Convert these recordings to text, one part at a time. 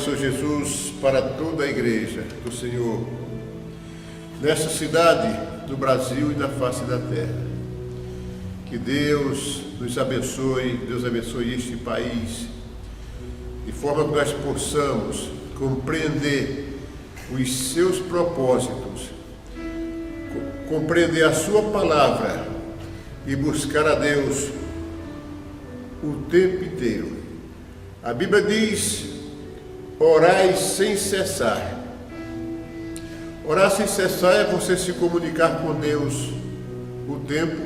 Senhor Jesus, para toda a igreja do Senhor, nesta cidade, no Brasil e na face da terra. Que Deus nos abençoe, Deus abençoe este país, de forma que nós possamos compreender os seus propósitos, compreender a sua palavra e buscar a Deus o tempo inteiro. A Bíblia diz: orai sem cessar. Orar sem cessar é você se comunicar com Deus o tempo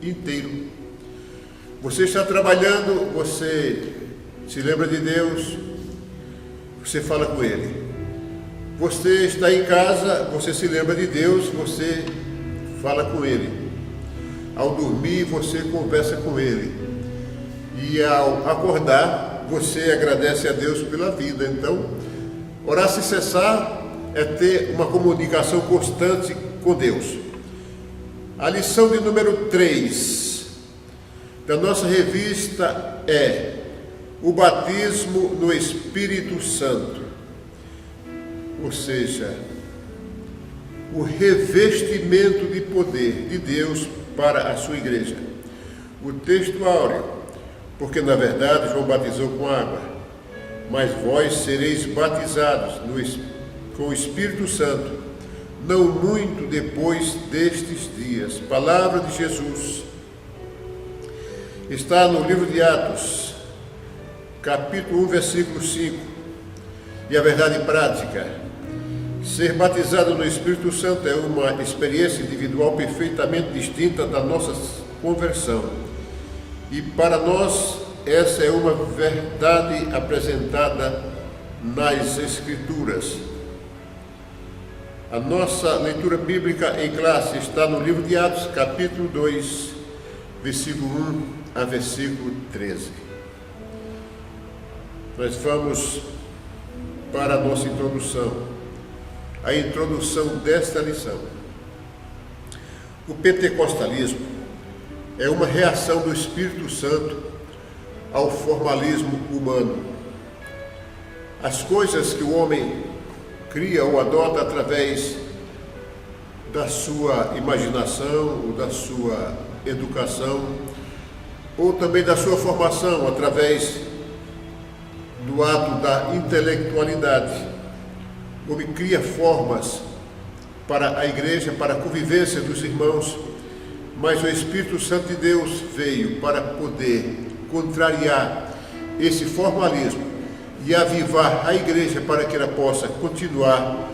inteiro. Você está trabalhando, você se lembra de Deus, você fala com Ele. Você está em casa, você se lembra de Deus, você fala com Ele. Ao dormir, você conversa com Ele. E ao acordar, você agradece a Deus pela vida. Então, orar sem cessar é ter uma comunicação constante com Deus. A lição de número 3 da nossa revista é o batismo no Espírito Santo, ou seja, o revestimento de poder de Deus para a sua igreja. O texto áureo: porque na verdade João batizou com água, mas vós sereis batizados com o Espírito Santo, não muito depois destes dias. Palavra de Jesus. Está no livro de Atos, capítulo 1, versículo 5. E a verdade prática: ser batizado no Espírito Santo é uma experiência individual perfeitamente distinta da nossa conversão. E para nós, essa é uma verdade apresentada nas Escrituras. A nossa leitura bíblica em classe está no livro de Atos, capítulo 2, versículo 1 a versículo 13. Nós vamos para a nossa introdução, a introdução desta lição. O pentecostalismo é uma reação do Espírito Santo ao formalismo humano. As coisas que o homem cria ou adota através da sua imaginação, ou da sua educação, ou também da sua formação através do ato da intelectualidade. O homem cria formas para a igreja, para a convivência dos irmãos, mas o Espírito Santo de Deus veio para poder contrariar esse formalismo e avivar a igreja para que ela possa continuar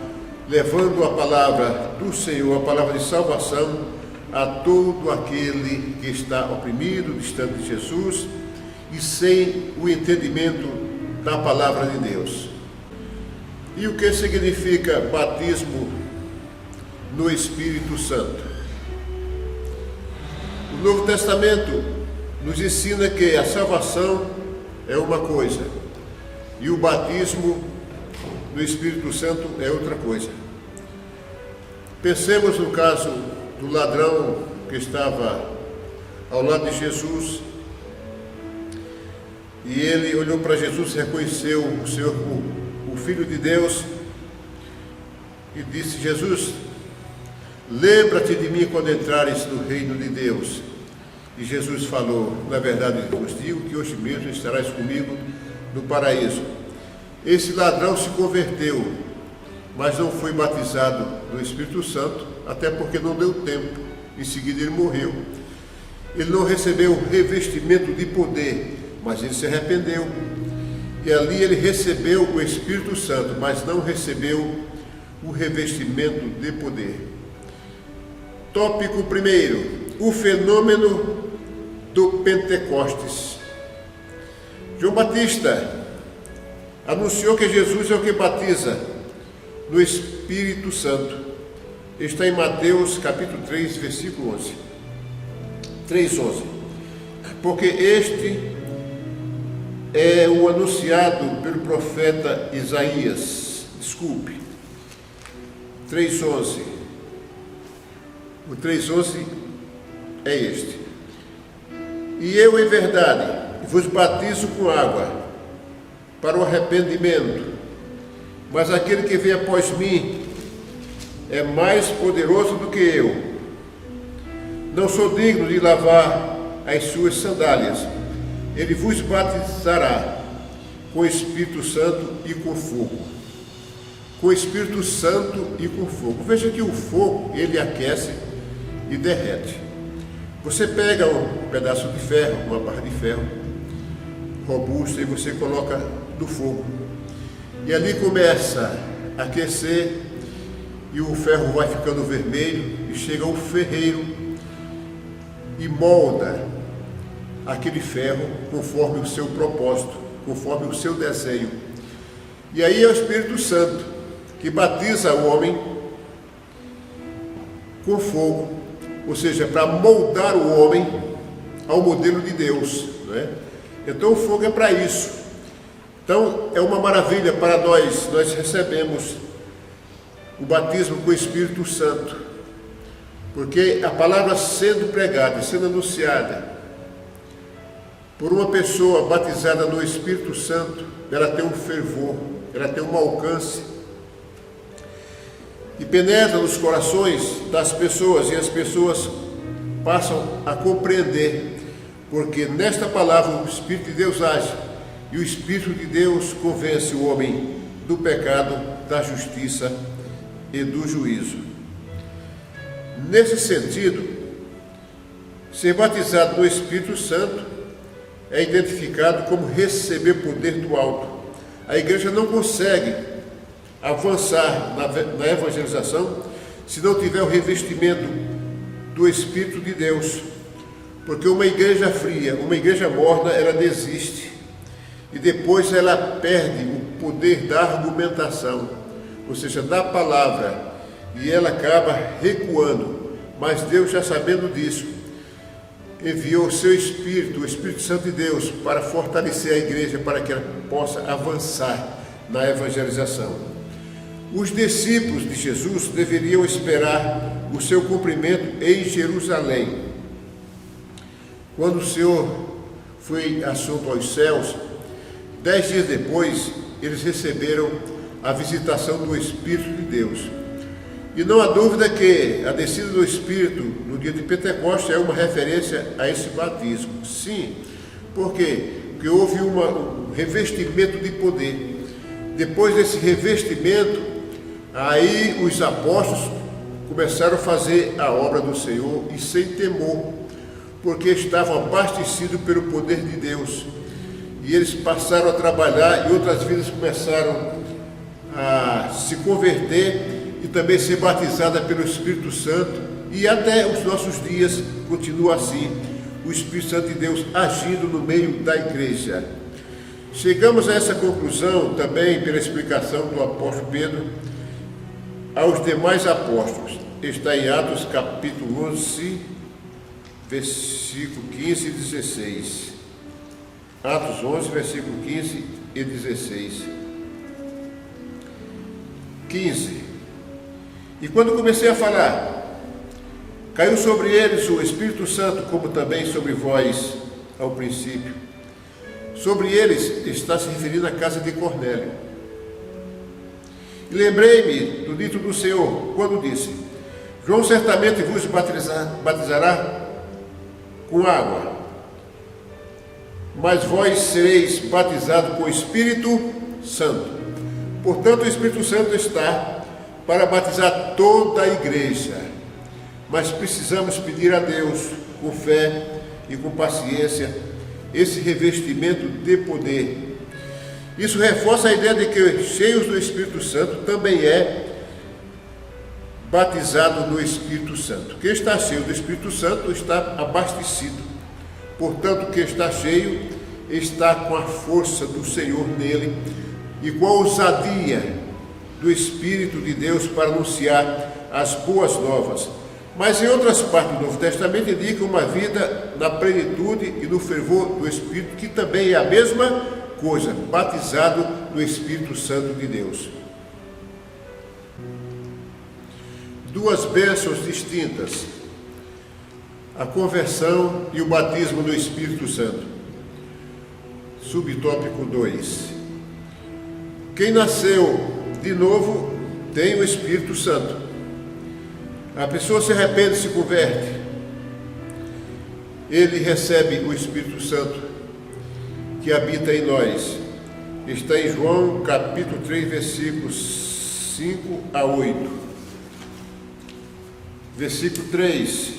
levando a palavra do Senhor, a palavra de salvação, a todo aquele que está oprimido, distante de Jesus e sem o entendimento da palavra de Deus. E o que significa batismo no Espírito Santo? O Novo Testamento nos ensina que a salvação é uma coisa e o batismo no Espírito Santo é outra coisa. Pensemos no caso do ladrão que estava ao lado de Jesus e ele olhou para Jesus, reconheceu o Senhor, o Filho de Deus, e disse: Jesus, lembra-te de mim quando entrares no reino de Deus. E Jesus falou: na verdade vos digo que hoje mesmo estarás comigo no paraíso. Esse ladrão se converteu, mas não foi batizado no Espírito Santo, até porque não deu tempo. Em seguida ele morreu. Ele não recebeu o revestimento de poder, mas ele se arrependeu. E ali ele recebeu o Espírito Santo, mas não recebeu o revestimento de poder. Tópico 1: o fenômeno do Pentecostes. João Batista anunciou que Jesus é o que batiza no Espírito Santo. Está em Mateus capítulo 3, versículo 11. 3:11. Porque este é o anunciado pelo profeta Isaías. 3:11. O 3:11 é este: e eu, em verdade, vos batizo com água para o arrependimento, mas aquele que vem após mim é mais poderoso do que eu. Não sou digno de lavar as suas sandálias. Ele vos batizará com o Espírito Santo e com fogo. Com o Espírito Santo e com fogo. Veja que o fogo, ele aquece e derrete. Você pega um pedaço de ferro, uma barra de ferro robusta, e você coloca no fogo. E ali começa a aquecer, e o ferro vai ficando vermelho, e chega o ferreiro e molda aquele ferro conforme o seu propósito, conforme o seu desenho. E aí é o Espírito Santo que batiza o homem com fogo, ou seja, para moldar o homem ao modelo de Deus, não é? Então o fogo é para isso. Então é uma maravilha para nós recebemos o batismo com o Espírito Santo, porque a palavra sendo pregada, sendo anunciada por uma pessoa batizada no Espírito Santo, ela tem um fervor, ela tem um alcance e penetra nos corações das pessoas, e as pessoas passam a compreender, porque nesta palavra o Espírito de Deus age, e o Espírito de Deus convence o homem do pecado, da justiça e do juízo. Nesse sentido, ser batizado no Espírito Santo é identificado como receber poder do alto. A igreja não consegue avançar na evangelização se não tiver o revestimento do Espírito de Deus, porque uma igreja fria, uma igreja morna, ela desiste e depois ela perde o poder da argumentação, ou seja, da palavra, e ela acaba recuando. Mas Deus, já sabendo disso, enviou o seu Espírito, o Espírito Santo de Deus, para fortalecer a igreja, para que ela possa avançar na evangelização. Os discípulos de Jesus deveriam esperar o seu cumprimento em Jerusalém. Quando o Senhor foi assunto aos céus, 10 dias depois, eles receberam a visitação do Espírito de Deus. E não há dúvida que a descida do Espírito no dia de Pentecostes é uma referência a esse batismo. Sim, por quê? Porque houve um revestimento de poder. Depois desse revestimento, aí os apóstolos começaram a fazer a obra do Senhor, e sem temor, porque estavam abastecidos pelo poder de Deus. E eles passaram a trabalhar, e outras vidas começaram a se converter e também ser batizada pelo Espírito Santo, e até os nossos dias continua assim, o Espírito Santo de Deus agindo no meio da igreja. Chegamos a essa conclusão também pela explicação do apóstolo Pedro aos demais apóstolos. Está em Atos capítulo 11, versículo 15 e 16. Atos 11, versículo 15 e 16. 15. E quando comecei a falar, caiu sobre eles o Espírito Santo, como também sobre vós ao princípio. Sobre eles está se referindo à casa de Cornélio. E lembrei-me do dito do Senhor, quando disse: João certamente vos batizará com água, mas vós sereis batizados com o Espírito Santo. Portanto, o Espírito Santo está para batizar toda a igreja, mas precisamos pedir a Deus, com fé e com paciência, esse revestimento de poder. Isso reforça a ideia de que cheios do Espírito Santo também é batizado no Espírito Santo. Quem está cheio do Espírito Santo está abastecido. Portanto, quem está cheio está com a força do Senhor nele e com a ousadia do Espírito de Deus para anunciar as boas novas. Mas em outras partes do Novo Testamento indica uma vida na plenitude e no fervor do Espírito, que também é a mesma coisa, batizado no Espírito Santo de Deus. Duas bênçãos distintas: a conversão e o batismo no Espírito Santo. Subtópico 2. Quem nasceu de novo tem o Espírito Santo. A pessoa se arrepende, se converte, ele recebe o Espírito Santo que habita em nós. Está em João capítulo 3, versículos 5 a 8. Versículo 3.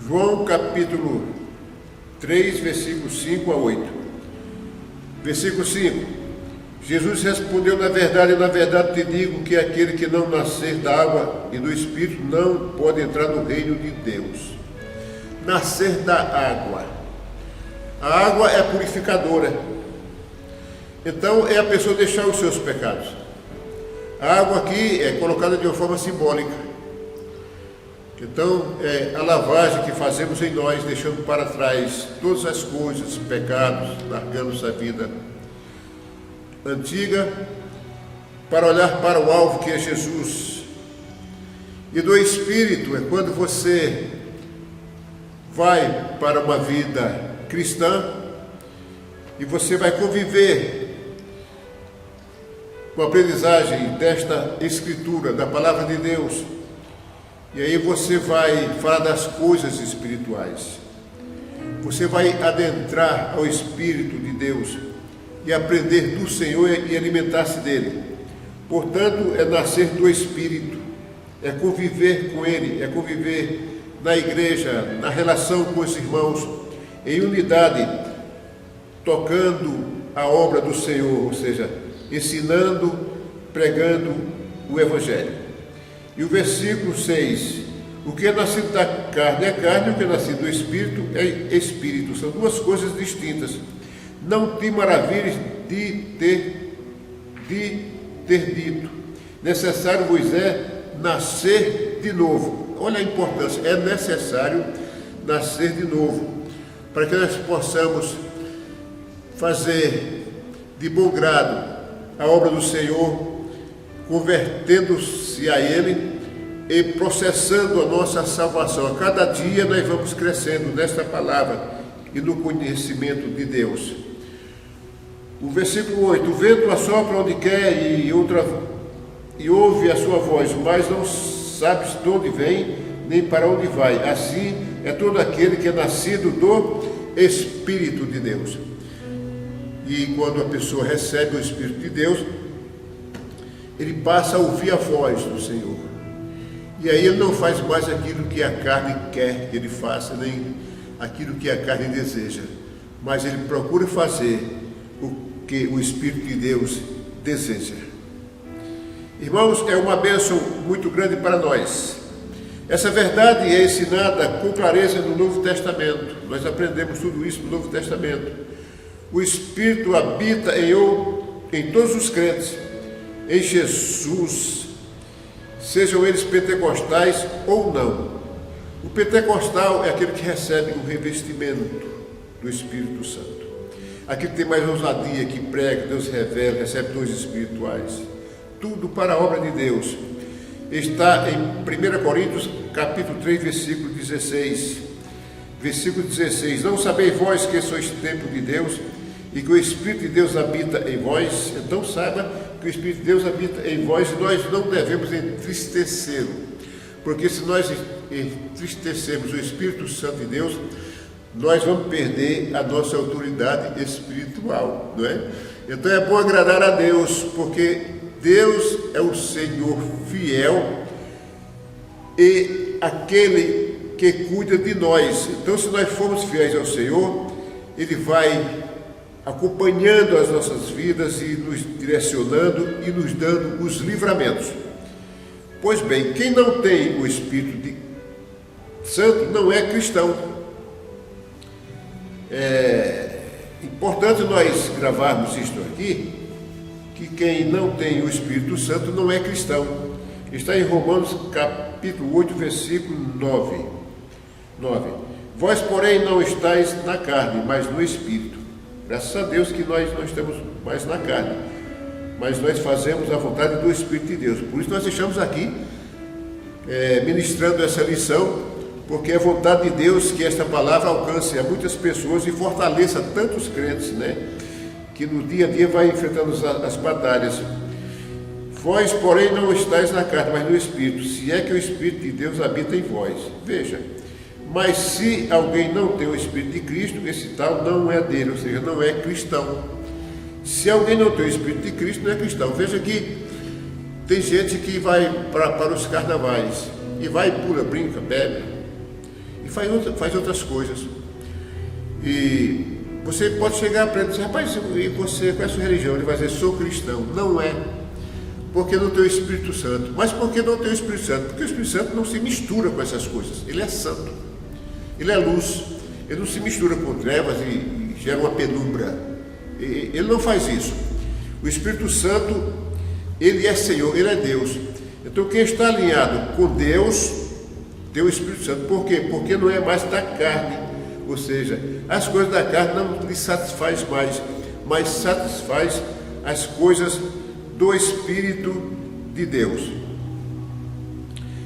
João capítulo 3, versículos 5 a 8. Versículo 5. Jesus respondeu: na verdade te digo que aquele que não nascer da água e do Espírito não pode entrar no reino de Deus. Nascer da água. A água é purificadora. Então é a pessoa deixar os seus pecados. A água aqui é colocada de uma forma simbólica. Então é a lavagem que fazemos em nós, deixando para trás todas as coisas, pecados, largando essa vida antiga, para olhar para o alvo que é Jesus. E do Espírito é quando você vai para uma vida cristã e você vai conviver com a aprendizagem desta Escritura, da Palavra de Deus, e aí você vai falar das coisas espirituais, você vai adentrar ao Espírito de Deus e aprender do Senhor e alimentar-se dele. Portanto, é nascer do Espírito, é conviver com ele, é conviver na igreja, na relação com os irmãos, em unidade, tocando a obra do Senhor, ou seja, ensinando, pregando o Evangelho. E o versículo 6, o que é nascido da carne é carne, o que é nascido do Espírito é Espírito. São duas coisas distintas. Não te maravilhes de ter dito: necessário vos é nascer de novo. Olha a importância, é necessário nascer de novo, para que nós possamos fazer de bom grado a obra do Senhor, convertendo-se a Ele e processando a nossa salvação. A cada dia nós vamos crescendo nesta palavra e no conhecimento de Deus. O versículo 8, o vento assopra onde quer e ouve a sua voz, mas não sabes de onde vem, nem para onde vai. Assim é todo aquele que é nascido do Espírito de Deus. E quando a pessoa recebe o Espírito de Deus, ele passa a ouvir a voz do Senhor. E aí ele não faz mais aquilo que a carne quer que ele faça, nem aquilo que a carne deseja, mas ele procura fazer o que o Espírito de Deus deseja. Irmãos, é uma bênção muito grande para nós. Essa verdade é ensinada com clareza no Novo Testamento. Nós aprendemos tudo isso no Novo Testamento. O Espírito habita em todos os crentes, em Jesus, sejam eles pentecostais ou não. O pentecostal é aquele que recebe o revestimento do Espírito Santo. Aquele que tem mais ousadia, que prega, Deus revela, recebe dons espirituais. Tudo para a obra de Deus. Está em 1 Coríntios, capítulo 3, versículo 16. Versículo 16. Não sabeis vós que sois templo de Deus e que o Espírito de Deus habita em vós? Então saiba que o Espírito de Deus habita em vós e nós não devemos entristecê-lo. Porque se nós entristecermos o Espírito Santo de Deus, nós vamos perder a nossa autoridade espiritual, não é? Então é bom agradar a Deus, porque Deus é o Senhor fiel e aquele que cuida de nós. Então, se nós formos fiéis ao Senhor, Ele vai acompanhando as nossas vidas e nos direcionando e nos dando os livramentos. Pois bem, quem não tem o Espírito Santo não é cristão. É importante nós gravarmos isto aqui, que quem não tem o Espírito Santo não é cristão. Está em Romanos capítulo 8, versículo 9. Vós, porém, não estáis na carne, mas no Espírito. Graças a Deus que nós não estamos mais na carne, mas nós fazemos a vontade do Espírito de Deus. Por isso nós estamos aqui ministrando essa lição, porque é vontade de Deus que esta palavra alcance a muitas pessoas e fortaleça tantos crentes, né? que no dia a dia vai enfrentando as batalhas. Vós, porém, não estáis na carne, mas no Espírito, se é que o Espírito de Deus habita em vós. Veja, mas se alguém não tem o Espírito de Cristo, esse tal não é dele, ou seja, não é cristão. Se alguém não tem o Espírito de Cristo, não é cristão. Veja que tem gente que vai para os carnavais, e vai, pula, brinca, bebe, e faz outras coisas. E você pode chegar para ele e dizer, rapaz, e você, qual é a sua religião? Ele vai dizer, sou cristão. Não é. Porque não tem o Espírito Santo. Mas por que não tem o Espírito Santo? Porque o Espírito Santo não se mistura com essas coisas. Ele é santo. Ele é luz. Ele não se mistura com trevas e gera uma penumbra. Ele não faz isso. O Espírito Santo, ele é Senhor, ele é Deus. Então quem está alinhado com Deus, tem o Espírito Santo. Por quê? Porque não é mais da carne. Ou seja, as coisas da carne não lhe satisfaz mais, mas satisfaz as coisas do Espírito de Deus.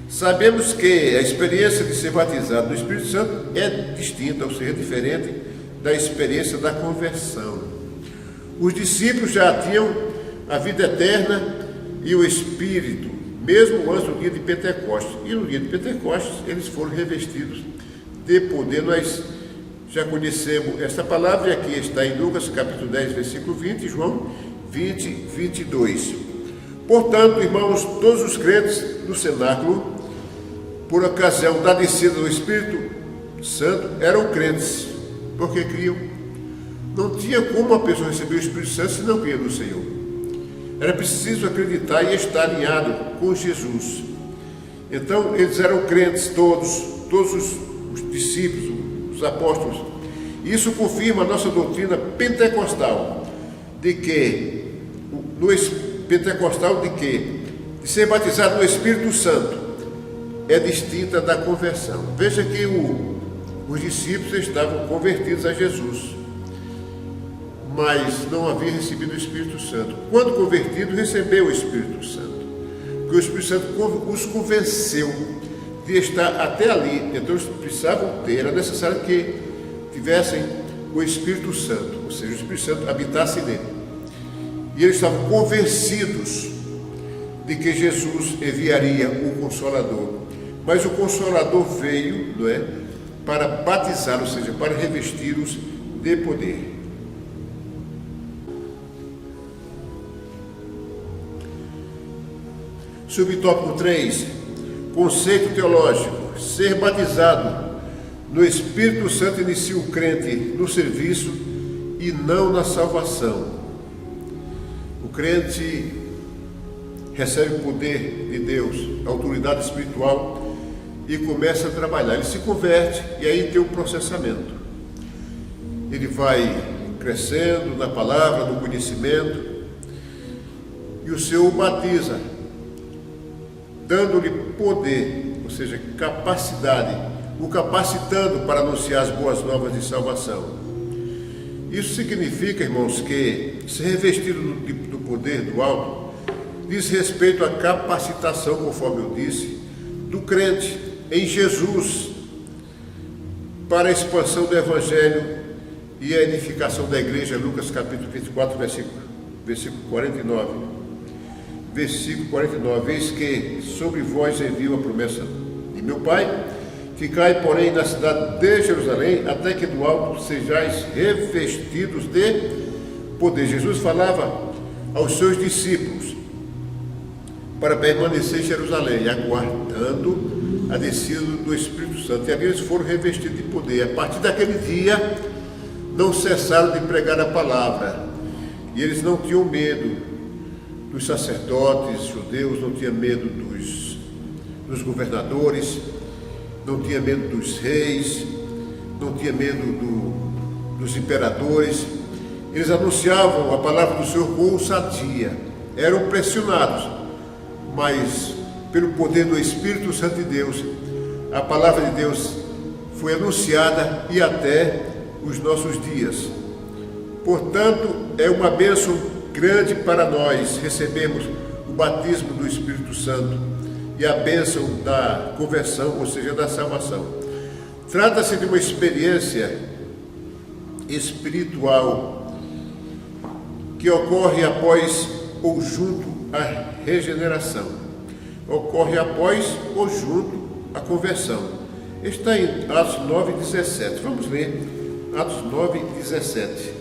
Sabemos que a experiência de ser batizado no Espírito Santo é distinta, ou seja, diferente da experiência da conversão. Os discípulos já tinham a vida eterna e o Espírito, mesmo antes do dia de Pentecostes. E no dia de Pentecostes eles foram revestidos de poder. Nós já conhecemos esta palavra, e aqui está em Lucas capítulo 10, versículo 20, João 20, 22. Portanto, irmãos, todos os crentes do cenáculo, por ocasião da descida do Espírito Santo, eram crentes, porque criam. Não tinha como a pessoa receber o Espírito Santo se não cria no Senhor. Era preciso acreditar e estar alinhado com Jesus. Então, eles eram crentes todos os discípulos, os apóstolos. Isso confirma a nossa doutrina pentecostal, de ser batizado no Espírito Santo é distinta da conversão. Veja que os discípulos estavam convertidos a Jesus, mas não haviam recebido o Espírito Santo. Quando convertido, recebeu o Espírito Santo, porque o Espírito Santo os convenceu de estar até ali. Então eles precisavam ter, era necessário que tivessem o Espírito Santo, ou seja, o Espírito Santo habitasse nele. E eles estavam convencidos de que Jesus enviaria o Consolador. Mas o Consolador veio, não é, para batizar, ou seja, para revesti-los de poder. Subtópico 3, conceito teológico. Ser batizado no Espírito Santo inicia o crente no serviço e não na salvação. O crente recebe o poder de Deus, a autoridade espiritual, e começa a trabalhar. Ele se converte e aí tem um processamento. Ele vai crescendo na palavra, no conhecimento, e o Senhor o batiza, dando-lhe poder, ou seja, capacidade, o capacitando para anunciar as boas novas de salvação. Isso significa, irmãos, que ser revestido do poder do alto diz respeito à capacitação, conforme eu disse, do crente em Jesus para a expansão do Evangelho e a edificação da igreja. Lucas capítulo 24, versículo 49. Versículo 49, eis que sobre vós envio a promessa de meu Pai, ficai, porém, na cidade de Jerusalém, até que do alto sejais revestidos de poder. Jesus falava aos seus discípulos para permanecer em Jerusalém, aguardando a descida do Espírito Santo. E ali eles foram revestidos de poder. A partir daquele dia, não cessaram de pregar a palavra. E eles não tinham medo dos sacerdotes judeus, não tinha medo dos governadores, não tinha medo dos reis, não tinha medo dos imperadores. Eles anunciavam a palavra do Senhor com ousadia. Eram pressionados, mas pelo poder do Espírito Santo de Deus, a palavra de Deus foi anunciada e até os nossos dias. Portanto, é uma bênção grande para nós recebermos o batismo do Espírito Santo e a bênção da conversão, ou seja, da salvação. Trata-se de uma experiência espiritual que ocorre após ou junto à regeneração. Ocorre após ou junto à conversão. Está em Atos 9:17. Vamos ler Atos 9:17.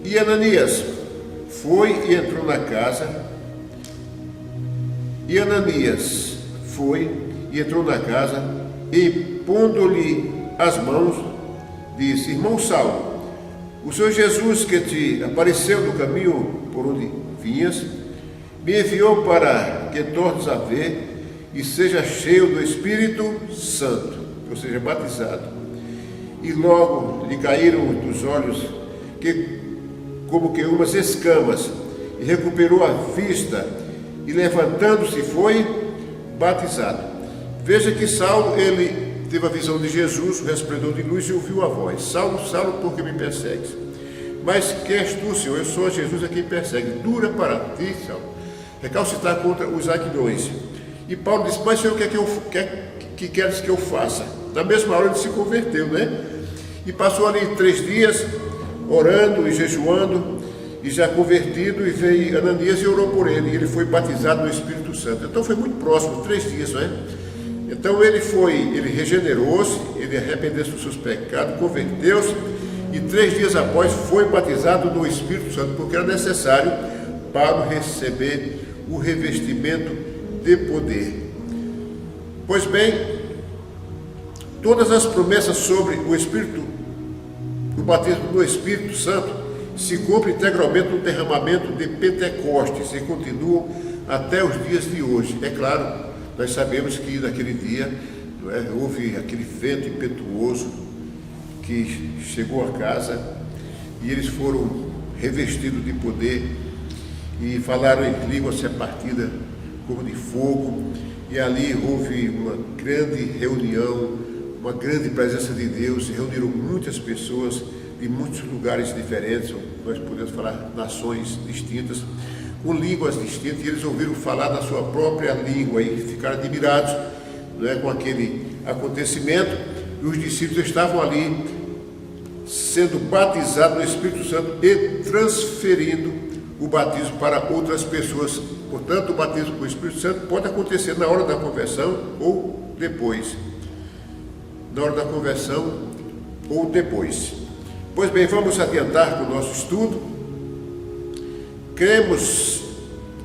E Ananias foi e entrou na casa. E Ananias foi e entrou na casa e, pondo-lhe as mãos, disse: Irmão Saulo, o Senhor Jesus, que te apareceu no caminho por onde vinhas, me enviou para que tornes a ver e seja cheio do Espírito Santo, ou seja, batizado. E logo lhe caíram dos olhos como que umas escamas, e recuperou a vista, e levantando-se foi batizado. Veja que Saulo, ele teve a visão de Jesus, o resplendor de luz, e ouviu a voz: Saulo, Saulo, por que me persegues? Mas que és tu, Senhor? Eu sou Jesus a quem persegue. Dura para ti, Saulo, recalcitrar contra os aguilhões. E Paulo disse: mas Senhor, o que queres que eu faça? Na mesma hora ele se converteu, né? E passou ali 3 dias orando e jejuando, e já convertido, e veio Ananias e orou por ele, e ele foi batizado no Espírito Santo. Então foi muito próximo, 3 dias, não é? Então ele regenerou-se, ele arrependeu-se dos seus pecados, converteu-se, e 3 dias após foi batizado no Espírito Santo, porque era necessário para receber o revestimento de poder. Pois bem, todas as promessas sobre o batismo do Espírito Santo se cumprem integralmente no derramamento de Pentecostes e continuam até os dias de hoje. É claro, nós sabemos que naquele dia houve aquele vento impetuoso que chegou à casa e eles foram revestidos de poder e falaram em língua repartida como de fogo, e ali houve uma grande reunião, uma grande presença de Deus, se reuniram muitas pessoas de muitos lugares diferentes, nós podemos falar nações distintas, com línguas distintas, e eles ouviram falar na sua própria língua e ficaram admirados, com aquele acontecimento. E os discípulos estavam ali sendo batizados no Espírito Santo e transferindo o batismo para outras pessoas. Portanto, o batismo com o Espírito Santo pode acontecer na hora da conversão ou depois. Na hora da conversão ou depois. Pois bem, vamos adiantar com o nosso estudo. Cremos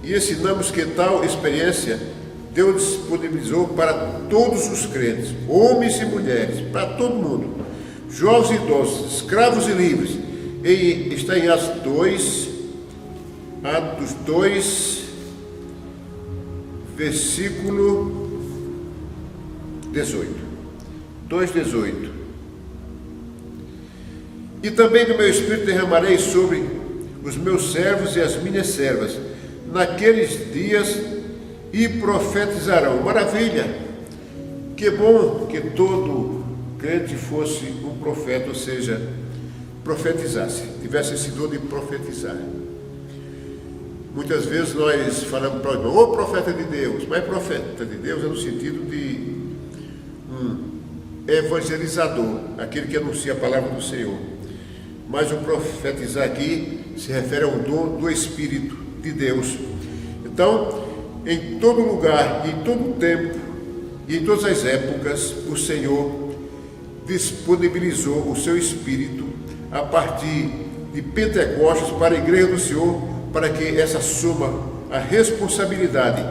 e ensinamos que tal experiência Deus disponibilizou para todos os crentes, homens e mulheres, para todo mundo, jovens e idosos, escravos e livres. E está em Atos 2, versículo 18. 2:18. E também do meu Espírito derramarei sobre os meus servos e as minhas servas naqueles dias, e profetizarão. Maravilha! Que bom que todo crente fosse um profeta, ou seja, profetizasse, tivesse esse dom de profetizar. Muitas vezes nós falamos para o irmão: ô profeta de Deus, mas profeta de Deus é no sentido de evangelizador, aquele que anuncia a palavra do Senhor. Mas o profetizar aqui se refere ao dom do Espírito de Deus. Então, em todo lugar, em todo tempo e em todas as épocas, o Senhor disponibilizou o seu Espírito a partir de Pentecostes para a igreja do Senhor, para que essa assuma a responsabilidade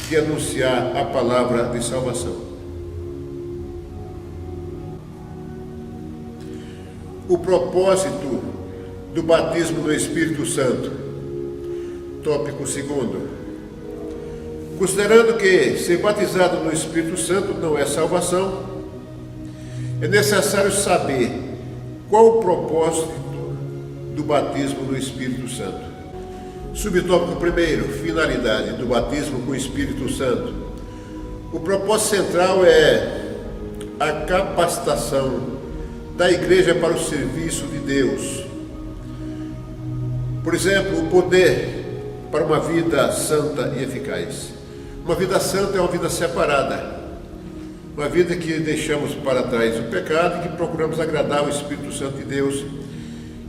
de anunciar a palavra de salvação. O propósito do batismo no Espírito Santo. Tópico 2. Considerando que ser batizado no Espírito Santo não é salvação, é necessário saber qual o propósito do batismo no Espírito Santo. Subtópico 1, finalidade do batismo com o Espírito Santo. O propósito central é a capacitação da igreja para o serviço de Deus. Por exemplo, o poder para uma vida santa e eficaz. Uma vida santa é uma vida separada, uma vida que deixamos para trás o pecado e que procuramos agradar o Espírito Santo de Deus.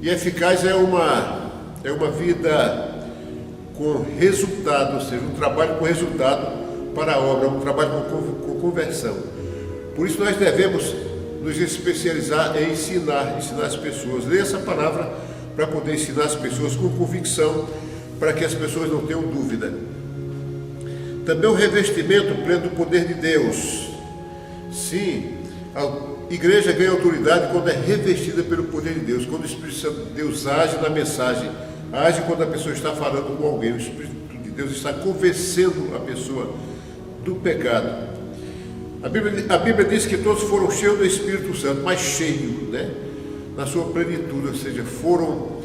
E eficaz é uma é uma vida com resultado, ou seja, um trabalho com resultado para a obra, um trabalho com conversão. Por isso nós devemos nos especializar em ensinar as pessoas. Ler essa palavra para poder ensinar as pessoas com convicção, para que as pessoas não tenham dúvida. Também o revestimento pleno do poder de Deus. Sim, a igreja ganha autoridade quando é revestida pelo poder de Deus, quando o Espírito Santo de Deus age na mensagem, age quando a pessoa está falando com alguém, o Espírito de Deus está convencendo a pessoa do pecado. A Bíblia diz que todos foram cheios do Espírito Santo, mas cheios, na sua plenitude, ou seja, foram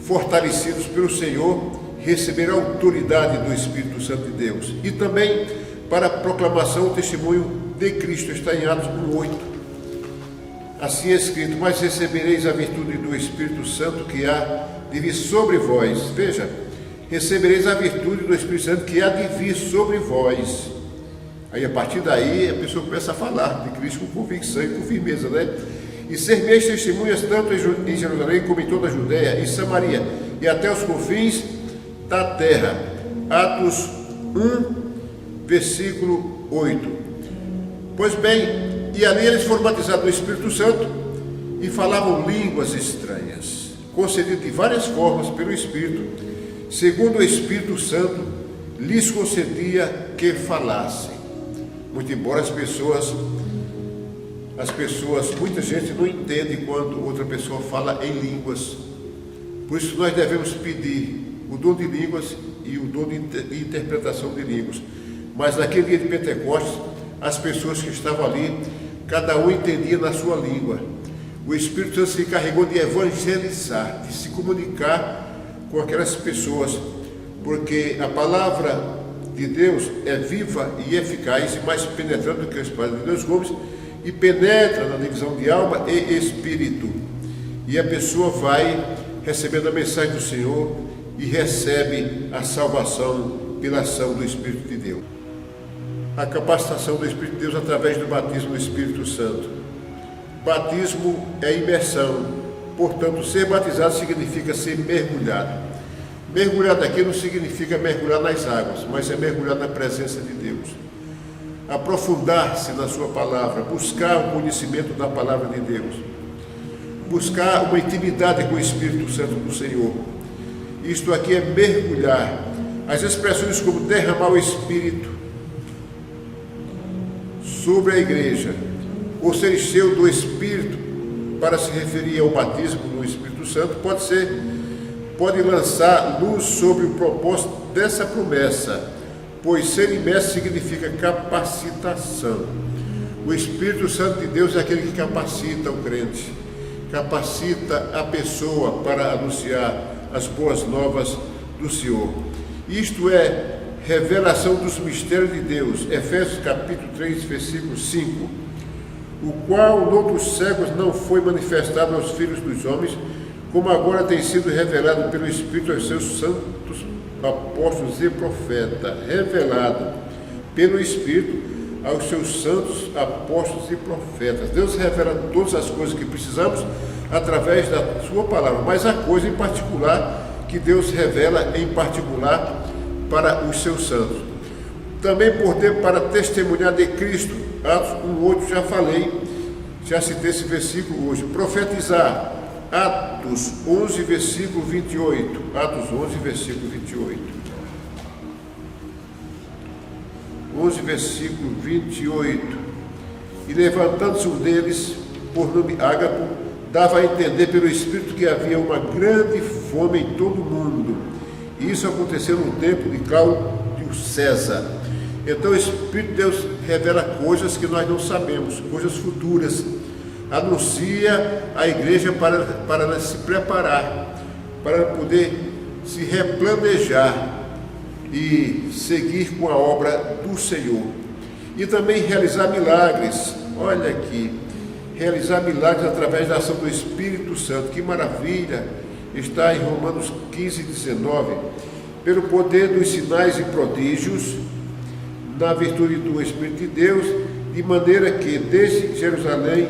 fortalecidos pelo Senhor, receberam a autoridade do Espírito Santo de Deus. E também para a proclamação, o testemunho de Cristo, está em Atos 1:8. Assim é escrito: mas recebereis a virtude do Espírito Santo que há de vir sobre vós. Veja, recebereis a virtude do Espírito Santo que há de vir sobre vós. Aí a partir daí a pessoa começa a falar de Cristo com convicção e com firmeza, E ser meus testemunhas tanto em Jerusalém como em toda a Judéia, em Samaria e até os confins da terra. Atos 1, versículo 8. Pois bem, e ali eles foram batizados no Espírito Santo e falavam línguas estranhas, concedidas de várias formas pelo Espírito, segundo o Espírito Santo lhes concedia que falassem. Muito embora muita gente não entende quando outra pessoa fala em línguas. Por isso nós devemos pedir o dom de línguas e o dom de interpretação de línguas. Mas naquele dia de Pentecostes, as pessoas que estavam ali, cada um entendia na sua língua. O Espírito Santo se encarregou de evangelizar, de se comunicar com aquelas pessoas, porque a palavra de Deus é viva e eficaz e mais penetrante do que a espada de 2 gumes, e penetra na divisão de alma e espírito. E a pessoa vai recebendo a mensagem do Senhor e recebe a salvação pela ação do Espírito de Deus. A capacitação do Espírito de Deus através do batismo do Espírito Santo. Batismo é imersão, portanto, ser batizado significa ser mergulhado. Mergulhar daqui não significa mergulhar nas águas, mas é mergulhar na presença de Deus. Aprofundar-se na sua palavra, buscar o conhecimento da palavra de Deus, buscar uma intimidade com o Espírito Santo do Senhor. Isto aqui é mergulhar. As expressões como derramar o Espírito sobre a igreja, ou ser cheio do Espírito, para se referir ao batismo no Espírito Santo, pode lançar luz sobre o propósito dessa promessa, pois ser imerso significa capacitação. O Espírito Santo de Deus é aquele que capacita o crente, capacita a pessoa para anunciar as boas novas do Senhor. Isto é revelação dos mistérios de Deus. Efésios capítulo 3, versículo 5. O qual noutros séculos não foi manifestado aos filhos dos homens, como agora tem sido revelado pelo Espírito aos seus santos apóstolos e profetas. Revelado pelo Espírito aos seus santos apóstolos e profetas. Deus revela todas as coisas que precisamos através da sua palavra, mas há coisa em particular que Deus revela em particular para os seus santos. Também poder para testemunhar de Cristo. Atos 1:8, já citei esse versículo hoje. Profetizar. Atos 11, versículo 28. Atos 11, versículo 28. 11, versículo 28. E levantando-se um deles, por nome Ágapo, dava a entender pelo Espírito que havia uma grande fome em todo o mundo. E isso aconteceu no tempo de Cláudio César. Então o Espírito de Deus revela coisas que nós não sabemos, coisas futuras. Anuncia a igreja para ela se preparar, para poder se replanejar e seguir com a obra do Senhor. E também realizar milagres. Olha aqui, realizar milagres através da ação do Espírito Santo. Que maravilha! Está em Romanos 15, 19. Pelo poder dos sinais e prodígios, na virtude do Espírito de Deus, de maneira que desde Jerusalém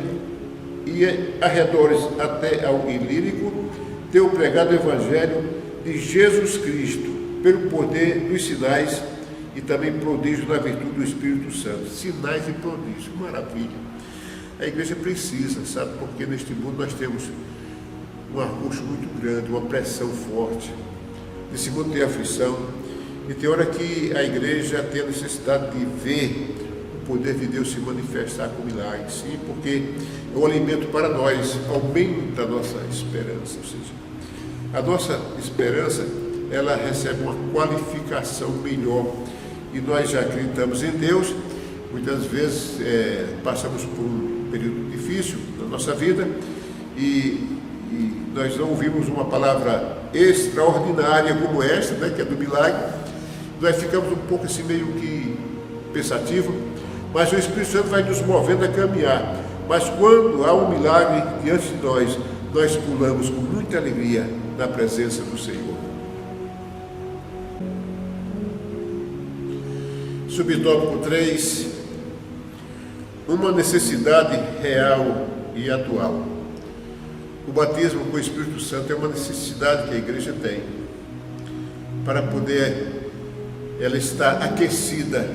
e arredores até ao Ilírico, tenho pregado o Evangelho de Jesus Cristo, pelo poder dos sinais e também prodígio na virtude do Espírito Santo. Sinais e prodígios, maravilha. A igreja precisa, sabe? Porque neste mundo nós temos um arroxo muito grande, uma pressão forte. Nesse mundo tem aflição. E tem hora que a igreja tem a necessidade de ver o poder de Deus se manifestar com milagres. Sim, porque é um alimento para nós, aumenta a nossa esperança. Ou seja, a nossa esperança, ela recebe uma qualificação melhor. E nós já acreditamos em Deus. Muitas vezes passamos por um período difícil na nossa vida e nós não ouvimos uma palavra extraordinária como esta, né, que é do milagre. Nós ficamos um pouco assim meio que pensativo, mas o Espírito Santo vai nos movendo a caminhar. Mas quando há um milagre diante de nós pulamos com muita alegria na presença do Senhor. Subtópico 3, uma necessidade real e atual. O batismo com o Espírito Santo é uma necessidade que a igreja tem para poder ela estar aquecida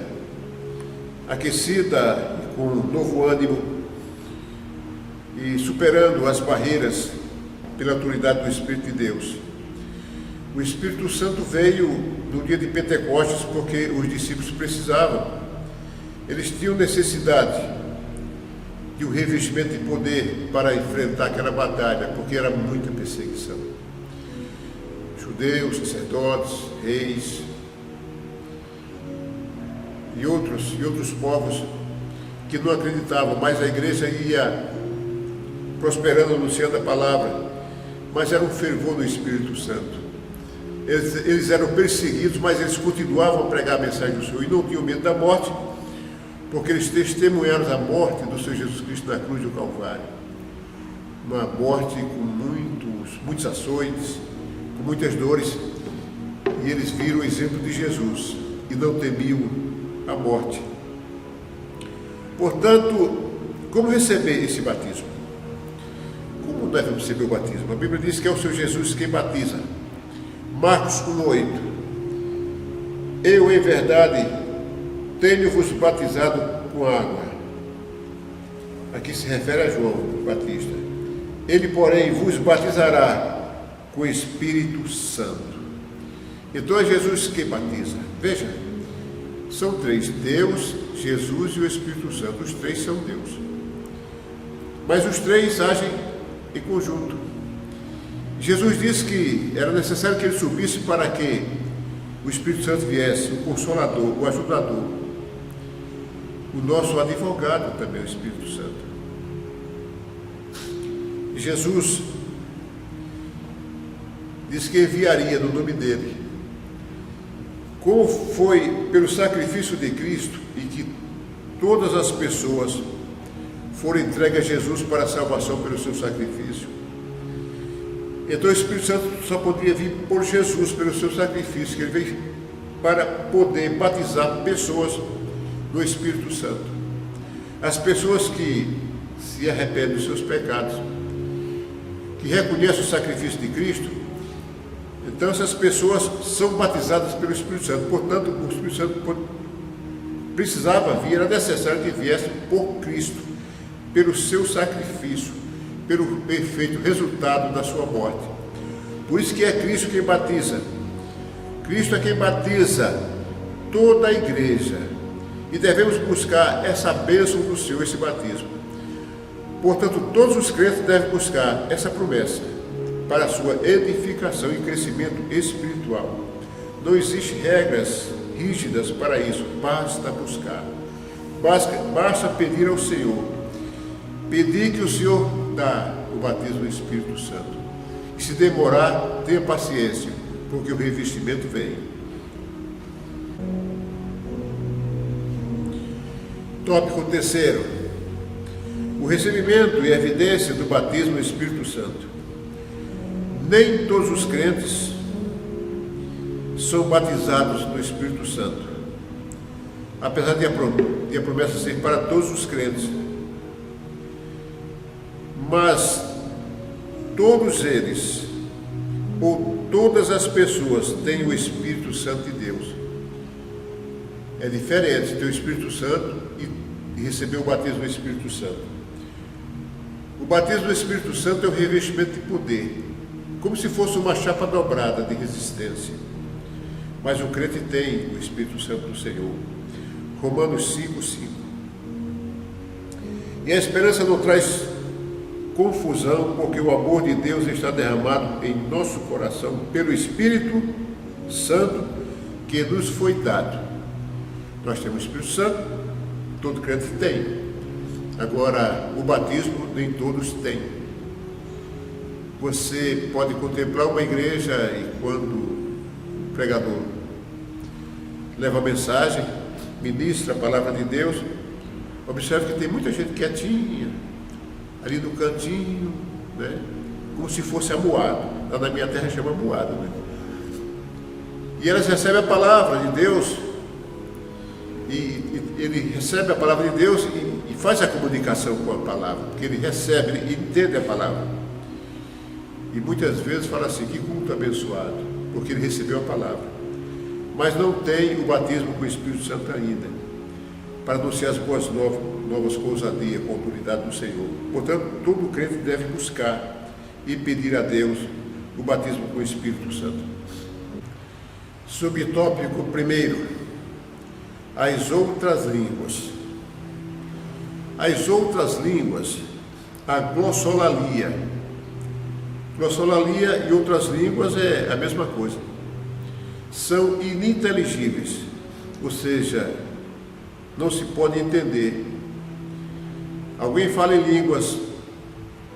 com um novo ânimo e superando as barreiras pela autoridade do Espírito de Deus. O Espírito Santo veio no dia de Pentecostes porque os discípulos precisavam. Eles tinham necessidade de um revestimento de poder para enfrentar aquela batalha, porque era muita perseguição. Judeus, sacerdotes, reis e outros povos que não acreditavam, mas a igreja ia prosperando, anunciando a palavra, mas era um fervor do Espírito Santo. Eles eram perseguidos, mas eles continuavam a pregar a mensagem do Senhor e não tinham medo da morte, porque eles testemunharam a morte do Senhor Jesus Cristo na cruz do Calvário. Uma morte com muitos açoites, com muitas dores, e eles viram o exemplo de Jesus e não temiam a morte. Portanto, como receber esse batismo? Como nós vamos receber o batismo? A Bíblia diz que é o Senhor Jesus quem batiza. Marcos 1,8. Eu, em verdade, tenho-vos batizado com água. Aqui se refere a João Batista. Ele, porém, vos batizará com o Espírito Santo. Então é Jesus que batiza. Veja, são três: Deus, Jesus e o Espírito Santo. Os três são Deus. Mas os três agem em conjunto. Jesus disse que era necessário que ele subisse para que o Espírito Santo viesse, o Consolador, o Ajudador. O nosso advogado também é o Espírito Santo. Jesus disse que enviaria no nome dele. Como foi pelo sacrifício de Cristo e que todas as pessoas foram entregues a Jesus para a salvação pelo seu sacrifício. Então o Espírito Santo só podia vir por Jesus, pelo seu sacrifício, que ele veio para poder batizar pessoas no Espírito Santo. As pessoas que se arrependem dos seus pecados, que reconhecem o sacrifício de Cristo, então essas pessoas são batizadas pelo Espírito Santo. Portanto, o Espírito Santo precisava vir, era necessário que viesse por Cristo, pelo seu sacrifício, pelo perfeito resultado da sua morte. Por isso que é Cristo quem batiza. Cristo é quem batiza toda a igreja. E devemos buscar essa bênção do Senhor, esse batismo. Portanto, todos os crentes devem buscar essa promessa para a sua edificação e crescimento espiritual. Não existem regras rígidas para isso, basta buscar. Basta pedir ao Senhor. Pedir que o Senhor dá o batismo do Espírito Santo. E se demorar, tenha paciência, porque o revestimento vem. Tópico 3. O recebimento e evidência do batismo do Espírito Santo. Nem todos os crentes são batizados no Espírito Santo, apesar de a promessa ser para todos os crentes. Mas todos eles, ou todas as pessoas têm o Espírito Santo de Deus. É diferente ter o Espírito Santo e receber o batismo do Espírito Santo. O batismo do Espírito Santo é o revestimento de poder, como se fosse uma chapa dobrada de resistência. Mas o crente tem o Espírito Santo do Senhor. Romanos 5:5. E a esperança não traz confusão, porque o amor de Deus está derramado em nosso coração pelo Espírito Santo que nos foi dado. Nós temos o Espírito Santo, todo crente tem. Agora, o batismo nem todos têm. Você pode contemplar uma igreja e quando o pregador leva a mensagem, ministra a palavra de Deus, observe que tem muita gente quietinha, ali no cantinho, né? Como se fosse amuado. Lá na minha terra chama amuado, né? E elas recebem a palavra de Deus, e ele recebe a palavra de Deus e faz a comunicação com a palavra, porque ele recebe, ele entende a palavra. E muitas vezes fala assim, que culto abençoado, porque ele recebeu a palavra. Mas não tem o batismo com o Espírito Santo ainda, para anunciar as boas novas com ousadia, com a autoridade do Senhor. Portanto, todo crente deve buscar e pedir a Deus o batismo com o Espírito Santo. Subtópico 1: as outras línguas. As outras línguas, a glossolalia. Glossolalia e outras línguas é a mesma coisa. São ininteligíveis, ou seja, não se pode entender. Alguém fala em línguas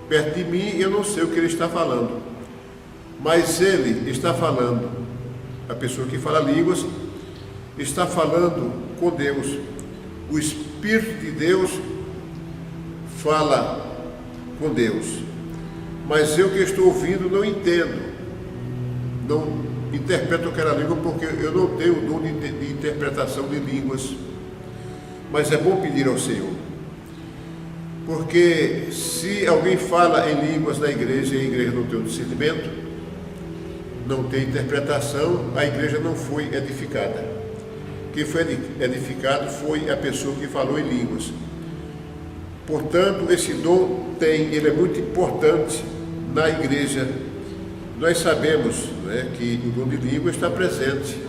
perto de mim e eu não sei o que ele está falando, mas ele está falando, a pessoa que fala línguas está falando com Deus. O Espírito de Deus fala com Deus, mas eu que estou ouvindo não entendo, não interpreto aquela língua, porque eu não tenho o dom de interpretação de línguas. Mas é bom pedir ao Senhor, porque se alguém fala em línguas na igreja e a igreja não tem o discernimento, não tem interpretação, a igreja não foi edificada. Quem foi edificado foi a pessoa que falou em línguas. Portanto, esse dom ele é muito importante na igreja. Nós sabemos, né, que o dom de língua está presente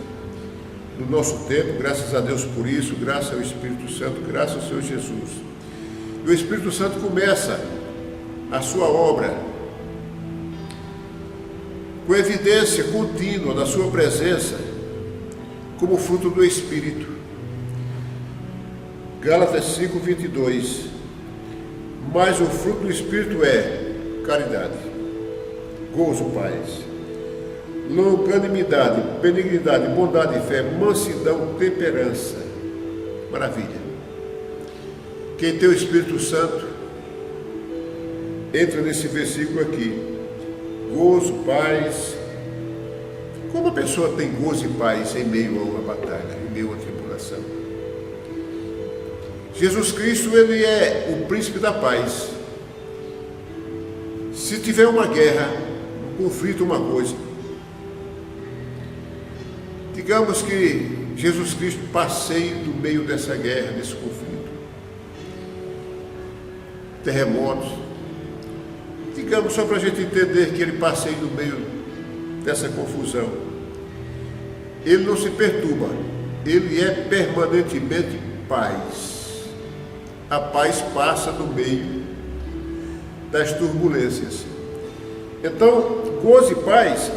no nosso tempo, graças a Deus por isso, graças ao Espírito Santo, graças ao Senhor Jesus. E o Espírito Santo começa a sua obra com evidência contínua da sua presença, como fruto do Espírito. Gálatas 5:22. Mas o fruto do Espírito é caridade, gozo, paz, longanimidade, benignidade, bondade, fé, mansidão, temperança. Maravilha. Quem tem o Espírito Santo entra nesse versículo aqui. Gozo, paz. Como a pessoa tem gozo e paz em meio a uma batalha, em meio a uma tribulação? Jesus Cristo, ele é o príncipe da paz. Se tiver uma guerra, um conflito, uma coisa, digamos que Jesus Cristo passeie no meio dessa guerra, desse conflito, terremotos, digamos só para a gente entender que ele passeie no meio dessa confusão. Ele não se perturba, ele é permanentemente paz. A paz passa no meio das turbulências. Então, gozo e paz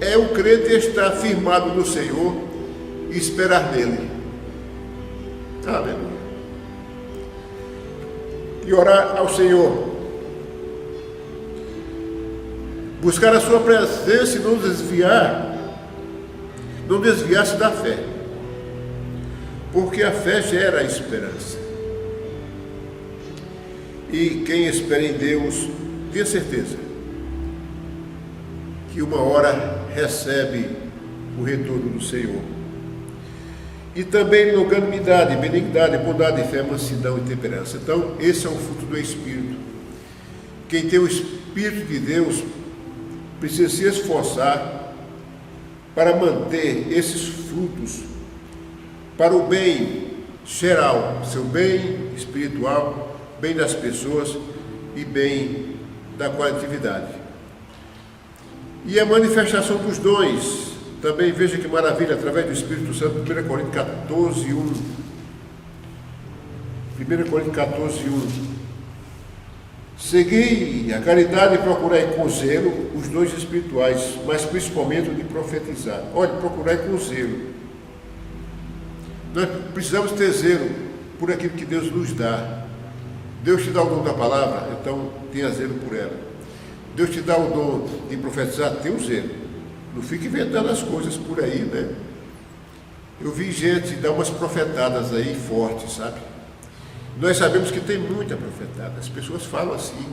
é o crente estar firmado no Senhor e esperar nele. Aleluia. E orar ao Senhor. Buscar a sua presença e não desviar-se da fé. Porque a fé gera a esperança. E quem espera em Deus, tenha certeza que uma hora recebe o retorno do Senhor. E também longanimidade, benignidade, bondade, fé, mansidão e temperança. Então, esse é o fruto do Espírito. Quem tem o Espírito de Deus precisa se esforçar para manter esses frutos para o bem geral, seu bem espiritual, bem das pessoas e bem da coletividade. E a manifestação dos dons, também veja que maravilha, através do Espírito Santo, 1 Coríntios 14, 1. 1 Coríntios 14, 1. Segui a caridade e procurai com zelo os dons espirituais, mas principalmente o de profetizar. Olha, procurai com zelo. Nós precisamos ter zelo por aquilo que Deus nos dá. Deus te dá o dom da palavra, então tenha zelo por ela. Deus te dá o dom de profetizar, tenha o zelo. Não fique inventando as coisas por aí, né? Eu vi gente dar umas profetadas aí fortes, sabe? Nós sabemos que tem muita profetada. As pessoas falam assim,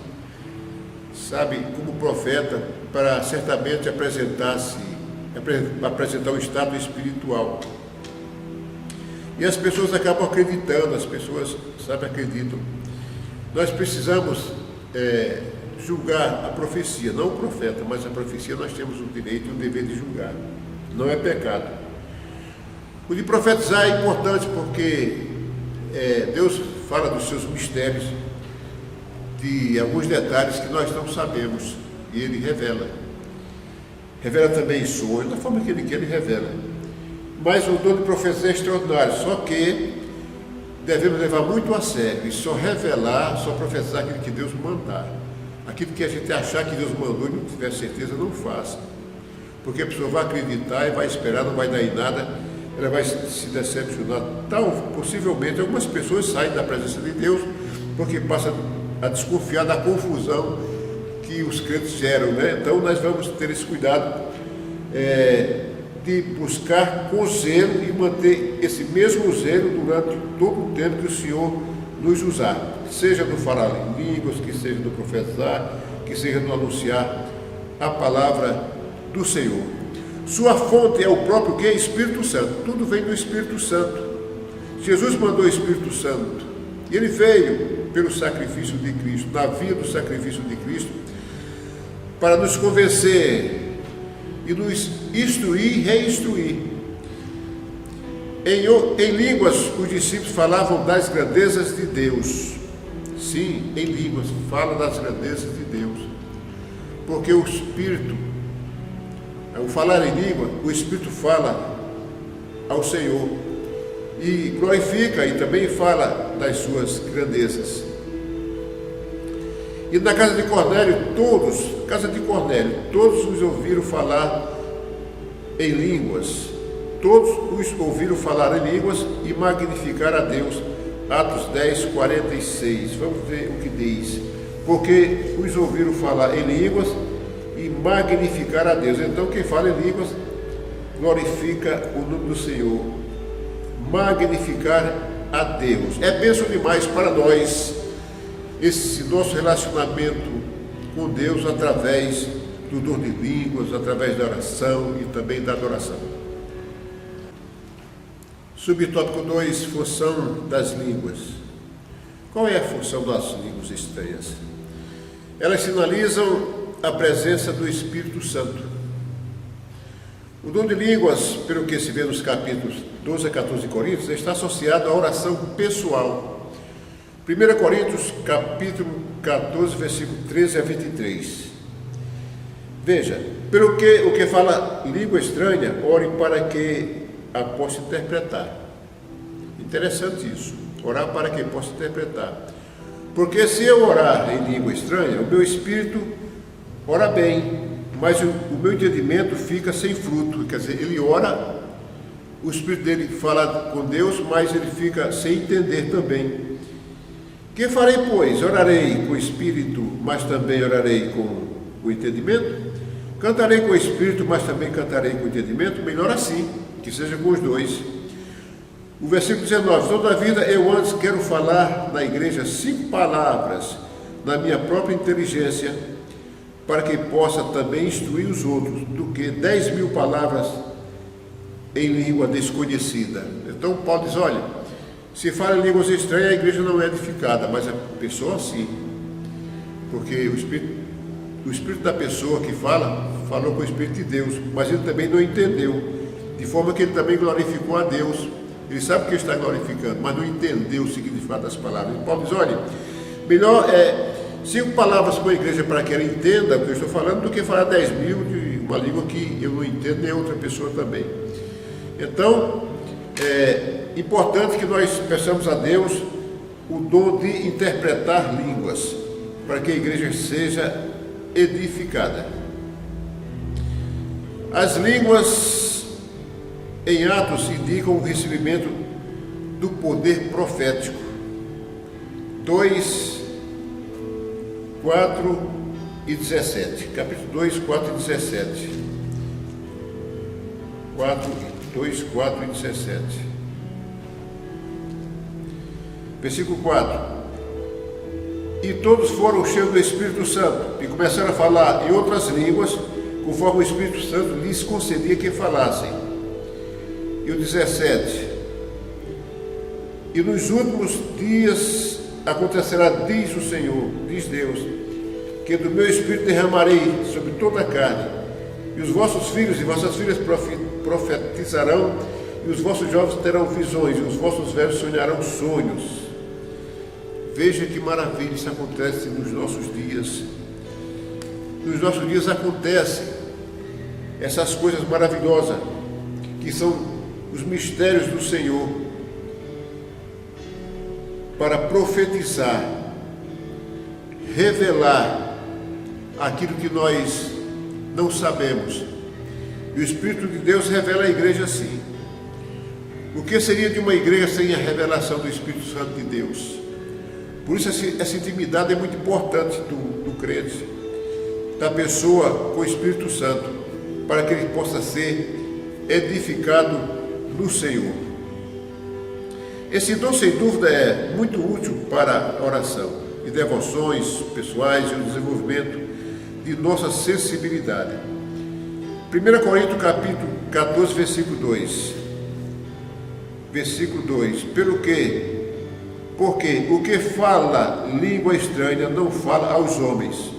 sabe, como profeta, para certamente apresentar um estado espiritual. E as pessoas acabam acreditando, as pessoas, sabe, acreditam. Nós precisamos julgar a profecia, não o profeta, mas a profecia nós temos o direito e o dever de julgar. Não é pecado. O de profetizar é importante porque Deus fala dos seus mistérios, de alguns detalhes que nós não sabemos, e Ele revela. Revela também sonhos, da forma que Ele quer, Ele revela. Mas o dom de profecia é extraordinário, só que devemos levar muito a sério e só revelar, só profetizar aquilo que Deus mandar. Aquilo que a gente achar que Deus mandou e não tiver certeza, não faça. Porque a pessoa vai acreditar e vai esperar, não vai dar em nada, ela vai se decepcionar. Possivelmente, algumas pessoas saem da presença de Deus porque passam a desconfiar da confusão que os crentes geram, né? Então, nós vamos ter esse cuidado de buscar com zelo e manter esse mesmo zelo durante todo o tempo que o Senhor nos usar. Seja no falar em línguas, que seja no profetizar, que seja no anunciar a palavra do Senhor. Sua fonte é o próprio que? Espírito Santo. Tudo vem do Espírito Santo. Jesus mandou o Espírito Santo. E ele veio pelo sacrifício de Cristo, na via do sacrifício de Cristo, para nos convencer e nos instruir e reinstruir. Em línguas, os discípulos falavam das grandezas de Deus. Sim, em línguas, fala das grandezas de Deus. Porque o Espírito, ao falar em língua, o Espírito fala ao Senhor e glorifica e também fala das suas grandezas. E na casa de Cornélio, todos os ouviram falar em línguas. Todos os ouviram falar em línguas e magnificar a Deus. Atos 10, 46. Vamos ver o que diz. Porque os ouviram falar em línguas e magnificar a Deus. Então, quem fala em línguas glorifica o nome do Senhor. Magnificar a Deus. É bênção demais para nós esse nosso relacionamento com Deus através do dom de línguas, através da oração e também da adoração. Subtópico 2, função das línguas. Qual é a função das línguas estranhas? Elas sinalizam a presença do Espírito Santo. O dom de línguas, pelo que se vê nos capítulos 12 a 14 de Coríntios, está associado à oração pessoal. 1 Coríntios, capítulo 14, versículo 13 a 23. Veja, pelo que o que fala língua estranha, ore para que a possa interpretar. Interessante isso, orar para que possa interpretar. Porque se eu orar em língua estranha, o meu espírito ora bem, mas o meu entendimento fica sem fruto. Quer dizer, ele ora, o espírito dele fala com Deus, mas ele fica sem entender também. Que farei, pois? Orarei com o espírito, mas também orarei com o entendimento? Cantarei com o espírito, mas também cantarei com o entendimento? Melhor assim, que seja com os dois. O versículo 19. Toda a vida eu antes quero falar na igreja 5 palavras na minha própria inteligência, para que possa também instruir os outros, do que 10.000 palavras em língua desconhecida. Então Paulo diz, olha, se fala em línguas estranhas, a igreja não é edificada, mas a pessoa sim, porque o o espírito da pessoa que falou com o Espírito de Deus, mas ele também não entendeu, de forma que ele também glorificou a Deus. Ele sabe que ele está glorificando, mas não entendeu o significado das palavras. E Paulo diz, olha, melhor 5 palavras com a igreja para que ela entenda o que eu estou falando, do que falar 10 mil de uma língua que eu não entendo, nem outra pessoa também. Então, é importante que nós peçamos a Deus o dom de interpretar línguas, para que a igreja seja edificada. As línguas em Atos indicam o recebimento do poder profético. 2, 4 e 17. Capítulo 2, 4 e 17. 2, 4 e 17. Versículo 4. E todos foram cheios do Espírito Santo e começaram a falar em outras línguas, conforme o Espírito Santo lhes concedia que falassem. E o 17. E nos últimos dias acontecerá, diz o Senhor, diz Deus, que do meu Espírito derramarei sobre toda a carne, e os vossos filhos e vossas filhas profetizarão, e os vossos jovens terão visões, e os vossos velhos sonharão sonhos. Veja que maravilha isso acontece nos nossos dias. Nos nossos dias acontecem essas coisas maravilhosas, que são os mistérios do Senhor, para profetizar, revelar aquilo que nós não sabemos. E o Espírito de Deus revela a igreja assim. O que seria de uma igreja sem a revelação do Espírito Santo de Deus? Por isso essa intimidade é muito importante do crente, da pessoa com o Espírito Santo, para que ele possa ser edificado no Senhor. Esse dom, sem dúvida, é muito útil para a oração e devoções pessoais e o desenvolvimento de nossa sensibilidade. 1 Coríntios capítulo 14, versículo 2. Versículo 2. Porque o que fala língua estranha não fala aos homens,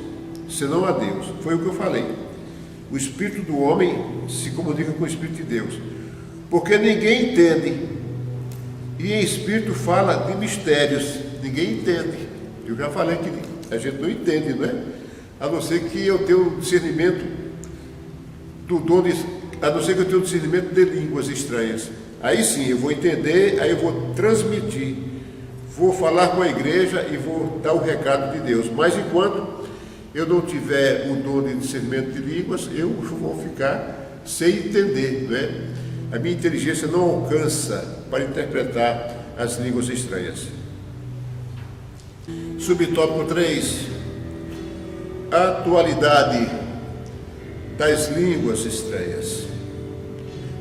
senão a Deus. Foi o que eu falei. O espírito do homem se comunica com o Espírito de Deus. Porque ninguém entende. E em espírito fala de mistérios. Ninguém entende. Eu já falei que a gente não entende, não é? A não ser que eu tenha um discernimento a não ser que eu tenha um discernimento de línguas estranhas. Aí sim, eu vou entender, aí eu vou transmitir, vou falar com a igreja e vou dar o recado de Deus. Mas enquanto eu não tiver o dom de discernimento de línguas, eu vou ficar sem entender, não é? A minha inteligência não alcança para interpretar as línguas estranhas. Subtópico 3. Atualidade das línguas estranhas.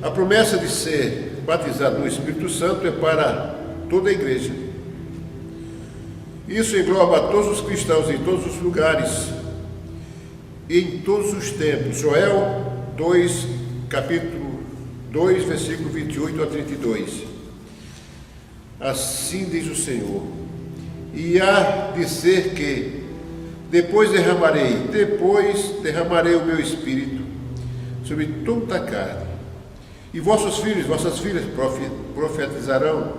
A promessa de ser batizado no Espírito Santo é para toda a igreja. Isso engloba todos os cristãos em todos os lugares e em todos os tempos. Joel 2, capítulo 2, versículo 28 a 32. Assim diz o Senhor: e há de ser que depois derramarei o meu Espírito sobre toda a carne, e vossos filhos e vossas filhas profetizarão,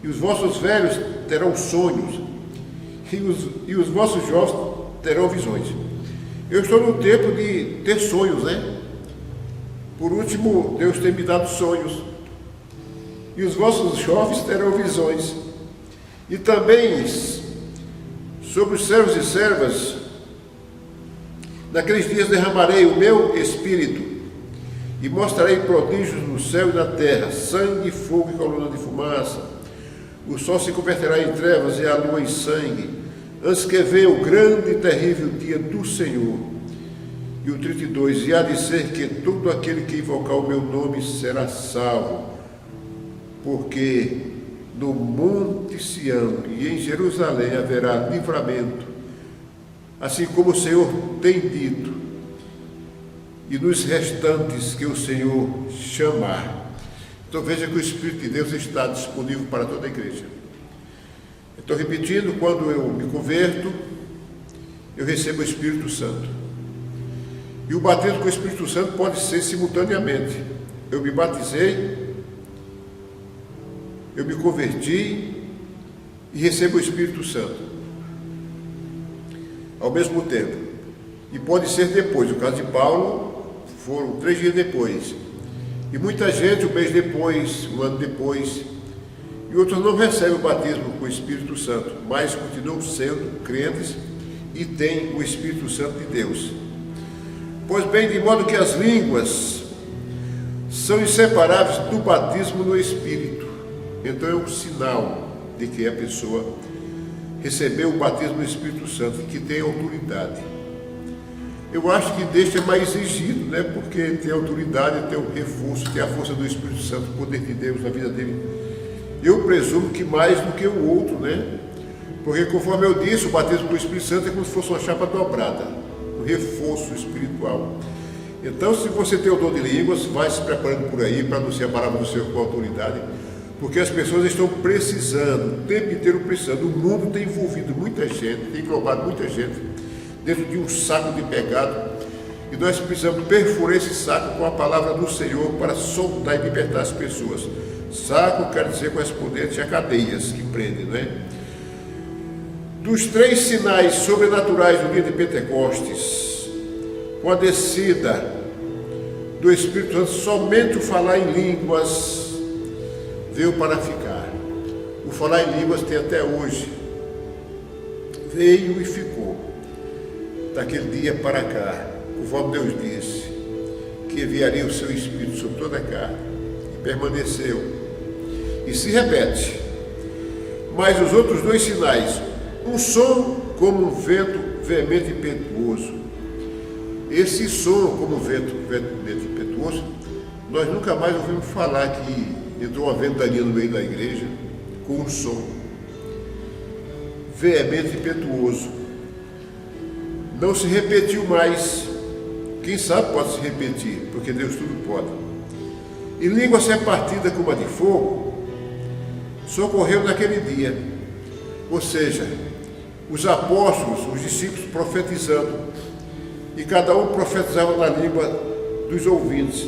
e os vossos velhos terão sonhos, e os vossos jovens terão visões. Eu estou no tempo de ter sonhos, né? Por último, Deus tem me dado sonhos, e os vossos jovens terão visões. E também sobre os servos e servas, naqueles dias derramarei o meu Espírito, e mostrarei prodígios no céu e na terra, sangue, fogo e coluna de fumaça. O sol se converterá em trevas e a lua em sangue, antes que venha o grande e terrível dia do Senhor. E o 32, e há de ser que todo aquele que invocar o meu nome será salvo, porque no Monte Sião e em Jerusalém haverá livramento, assim como o Senhor tem dito, e nos restantes que o Senhor chamar. Então veja que o Espírito de Deus está disponível para toda a igreja. Estou repetindo, quando eu me converto, eu recebo o Espírito Santo. E o batismo com o Espírito Santo pode ser simultaneamente. Eu me batizei, eu me converti e recebo o Espírito Santo ao mesmo tempo. E pode ser depois. No caso de Paulo, foram 3 dias depois. E muita gente, um mês depois, um ano depois, e outros não recebem o batismo com o Espírito Santo, mas continuam sendo crentes e têm o Espírito Santo de Deus. Pois bem, de modo que as línguas são inseparáveis do batismo no Espírito. Então é um sinal de que a pessoa recebeu o batismo no Espírito Santo e que tem autoridade. Eu acho que deste é mais exigido, né? Porque tem autoridade, tem o reforço, tem a força do Espírito Santo, o poder de Deus na vida dele. Eu presumo que mais do que o outro, né? Porque conforme eu disse, o batismo com o Espírito Santo é como se fosse uma chapa dobrada, um reforço espiritual. Então, se você tem o dom de línguas, vai se preparando por aí para anunciar a palavra do Senhor com autoridade, porque as pessoas estão precisando, o tempo inteiro precisando. O mundo tem envolvido muita gente, tem englobado muita gente dentro de um saco de pecado, e nós precisamos perfurar esse saco com a palavra do Senhor para soltar e libertar as pessoas. Saco quer dizer correspondente a cadeias que prendem, não é? Dos 3 sinais sobrenaturais do dia de Pentecostes, com a descida do Espírito Santo, somente o falar em línguas veio para ficar. O falar em línguas tem até hoje. Veio e ficou. Daquele dia para cá, conforme Deus disse, que enviaria o seu Espírito sobre toda a carne, e permaneceu. E se repete. Mas os outros 2 sinais, um som como um vento veemente e impetuoso. Esse som como um vento veemente e impetuoso, nós nunca mais ouvimos falar que entrou uma ventania no meio da igreja com um som veemente e impetuoso. Não se repetiu mais. Quem sabe pode se repetir, porque Deus tudo pode. E língua repartida como a de fogo socorreu naquele dia. Ou seja, os apóstolos, os discípulos profetizando, e cada um profetizava na língua dos ouvintes.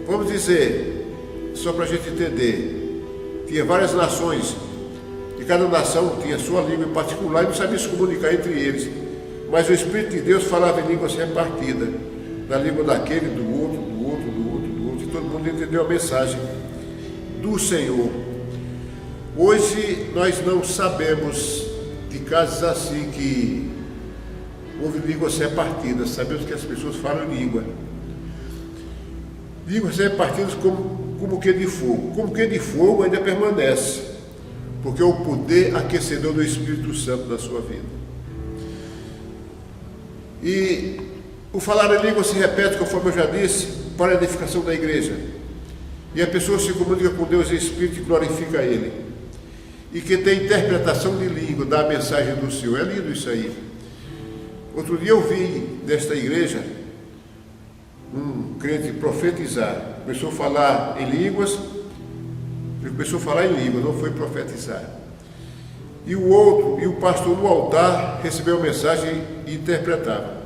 Vamos dizer, só para a gente entender, tinha várias nações, e cada nação tinha sua língua em particular e não sabia se comunicar entre eles, mas o Espírito de Deus falava em línguas repartidas, na língua daquele, do outro, e todo mundo entendeu a mensagem do Senhor. Hoje nós não sabemos de casos assim que houve línguas repartidas. Sabemos que as pessoas falam língua. Línguas repartidas como que de fogo. Como que de fogo ainda permanece, porque é o poder aquecedor do Espírito Santo na sua vida. E o falar em língua se repete, conforme eu já disse, para a edificação da igreja. E a pessoa se comunica com Deus em Espírito e glorifica a Ele. E que tem interpretação de língua, dá a mensagem do Senhor. É lindo isso aí. Outro dia eu vi nesta igreja um crente profetizar. Começou a falar em línguas, não foi profetizar. E o pastor no altar recebeu a mensagem e interpretava.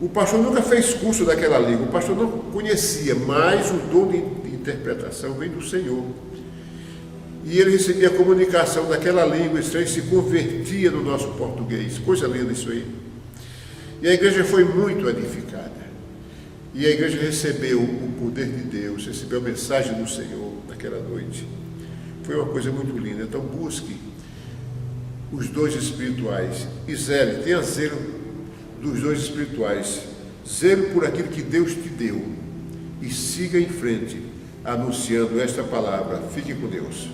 O pastor nunca fez curso daquela língua, o pastor não conhecia, mas o dom de interpretação vem do Senhor. E ele recebia a comunicação daquela língua estranha e se convertia no nosso português. Coisa linda isso aí. E a igreja foi muito edificada. E a igreja recebeu o poder de Deus, recebeu a mensagem do Senhor naquela noite. Foi uma coisa muito linda. Então busque os dons espirituais. E zele, tenha zelo dos dons espirituais. Zelo por aquilo que Deus te deu. E siga em frente, anunciando esta palavra. Fique com Deus.